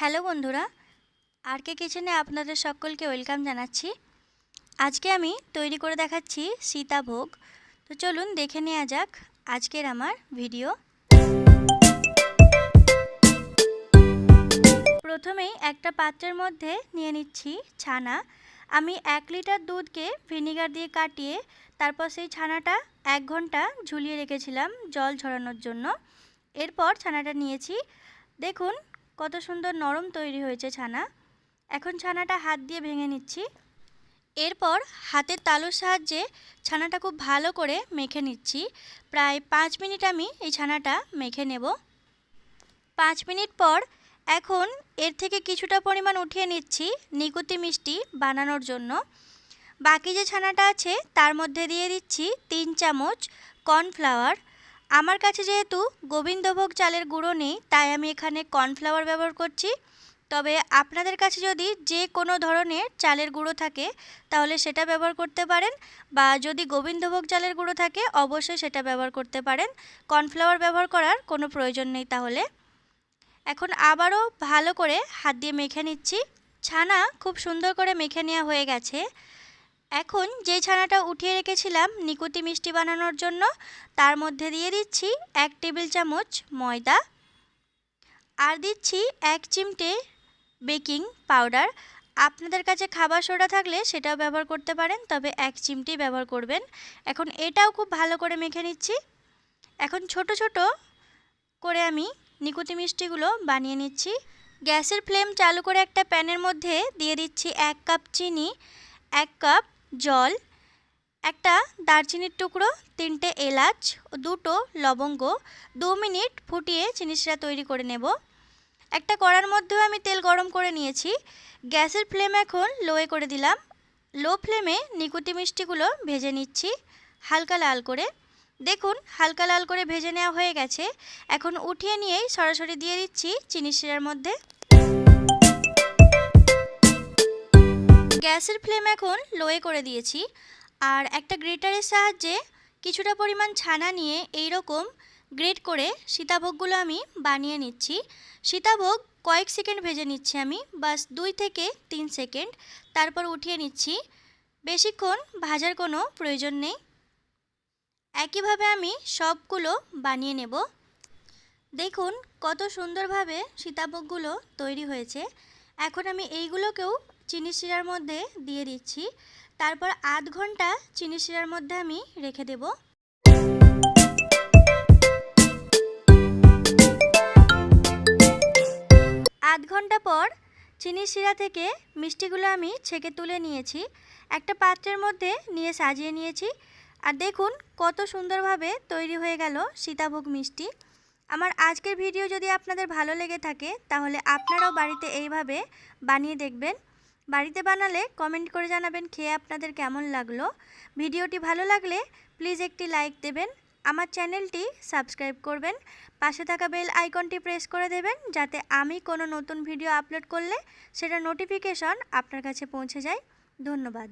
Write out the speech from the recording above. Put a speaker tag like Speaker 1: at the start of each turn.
Speaker 1: Hello বন্ধুরা, আরকে কিচেনে আপনাদের সকলকে ওয়েলকাম জানাচ্ছি। আজকে আমি তৈরি করে দেখাচ্ছি সীতাভোগ। তো চলুন দেখে নেওয়া যাক আজকের আমার ভিডিও। প্রথমেই একটা পাত্রের মধ্যে নিয়ে নিচ্ছি ছানা। আমি 1 লিটার দুধকে ভিনিগার দিয়ে কাটিয়ে তারপর সেই ছানাটা 1 ঘন্টা ঝুলিয়ে রেখেছিলাম জল ঝরানোর জন্য। এরপর ছানাটা নিয়েছি, দেখুন কত সুন্দর নরম তৈরি হয়েছে ছানা। এখন ছানাটা হাত দিয়ে ভেঙে নিচ্ছি। এরপর হাতের তালুর সাহায্যে ছানাটা খুব ভালো করে মেখে নিচ্ছি। প্রায় 5 মিনিট আমি এই ছানাটা মেখে নেব। 5 মিনিট পর এখন এর থেকে কিছুটা পরিমাণ উঠিয়ে নিচ্ছি নিকুতি মিষ্টি বানানোর জন্য। বাকি যে ছানাটা আছে তার মধ্যে দিয়ে দিচ্ছি 3 চামচ কর্নফ্লাওয়ার। আমার কাছে যেহেতু গোবিন্দভোগ চালের গুঁড়ো নেই, তাই আমি এখানে কর্নফ্লাওয়ার ব্যবহার করছি। তবে আপনাদের কাছে যদি যে কোনো ধরনের চালের গুঁড়ো থাকে তাহলে সেটা ব্যবহার করতে পারেন, বা যদি গোবিন্দভোগ চালের গুঁড়ো থাকে অবশ্যই সেটা ব্যবহার করতে পারেন। কর্নফ্লাওয়ার ব্যবহার করার কোনো প্রয়োজন নেই। তাহলে এখন আবারও ভালো করে হাত দিয়ে মেখে নিচ্ছি। ছানা খুব সুন্দর করে মেখে নেওয়া হয়ে গেছে। এখন যে ছানাটা উঠিয়ে রেখেছিলাম নিকুতি মিষ্টি বানানোর জন্য, তার মধ্যে দিয়ে দিচ্ছি 1 টেবিল চামচ ময়দা, আর দিচ্ছি 1 চিমটে বেকিং পাউডার। আপনাদের কাছে খাবার সোডা থাকলে সেটাও ব্যবহার করতে পারেন, তবে 1 চিমটি ব্যবহার করবেন। এখন এটাও খুব ভালো করে মেখে নিচ্ছি। এখন ছোট ছোট করে আমি নিকুতি মিষ্টিগুলো বানিয়ে নিচ্ছি। গ্যাসের ফ্লেম চালু করে একটা প্যানের মধ্যে দিয়ে দিচ্ছি 1 কাপ চিনি, 1 কাপ জল, একটা দারচিনির টুকরো, 3টে এলাচ, 2টো লবঙ্গ। 2 মিনিট ফুটিয়ে চিনি শিরা তৈরি করে নেব। একটা কড়ার মধ্যেও আমি তেল গরম করে নিয়েছি। গ্যাসের ফ্লেম এখন লোয়ে করে দিলাম। লো ফ্লেমে নিকুতি মিষ্টিগুলো ভেজে নিচ্ছি হালকা লাল করে। দেখুন হালকা লাল করে ভেজে নেওয়া হয়ে গেছে। এখন উঠিয়ে নিয়েই সরাসরি দিয়ে দিচ্ছি চিনি শিরার মধ্যে। গ্যাসের ফ্লেম এখন লোয়ে করে দিয়েছি। আর একটা গ্রেটারের সাহায্যে কিছুটা পরিমাণ ছানা নিয়ে এই রকম গ্রেট করে সীতাভোগগুলো আমি বানিয়ে নিচ্ছি। সীতাভোগ কয়েক সেকেন্ড ভেজে নিচ্ছি আমি, বাস 2 থেকে 3 সেকেন্ড, তারপর উঠিয়ে নিচ্ছি। বেশিক্ষণ ভাজার কোনো প্রয়োজন নেই। একইভাবে আমি সবগুলো বানিয়ে নেব। দেখুন কত সুন্দরভাবে সীতাভোগগুলো তৈরি হয়েছে। এখন আমি এইগুলোকেও চিনি শিরার মধ্যে দিয়ে দিচ্ছি। তারপর আধ ঘন্টা চিনি শিরার মধ্যে আমি রেখে দেব। আধ ঘন্টা পর চিনি শিরা থেকে মিষ্টিগুলো আমি ছেঁকে তুলে নিয়েছি। একটা পাত্রের মধ্যে নিয়ে সাজিয়ে নিয়েছি। আর দেখুন কত সুন্দরভাবে তৈরি হয়ে গেল সীতাভোগ মিষ্টি। আমার আজকের ভিডিও যদি আপনাদের ভালো লেগে থাকে তাহলে আপনারাও বাড়িতে এইভাবে বানিয়ে দেখবেন। বাড়িতে বানালে কমেন্ট করে জানাবেন খেয়ে আপনাদের কেমন লাগলো। ভিডিওটি ভালো লাগলে প্লিজ একটি লাইক দেবেন, আমার চ্যানেলটি সাবস্ক্রাইব করবেন, পাশে থাকা বেল আইকনটি প্রেস করে দেবেন যাতে আমি কোনো নতুন ভিডিও আপলোড করলে সেটা নোটিফিকেশন আপনার কাছে পৌঁছে যায়। ধন্যবাদ।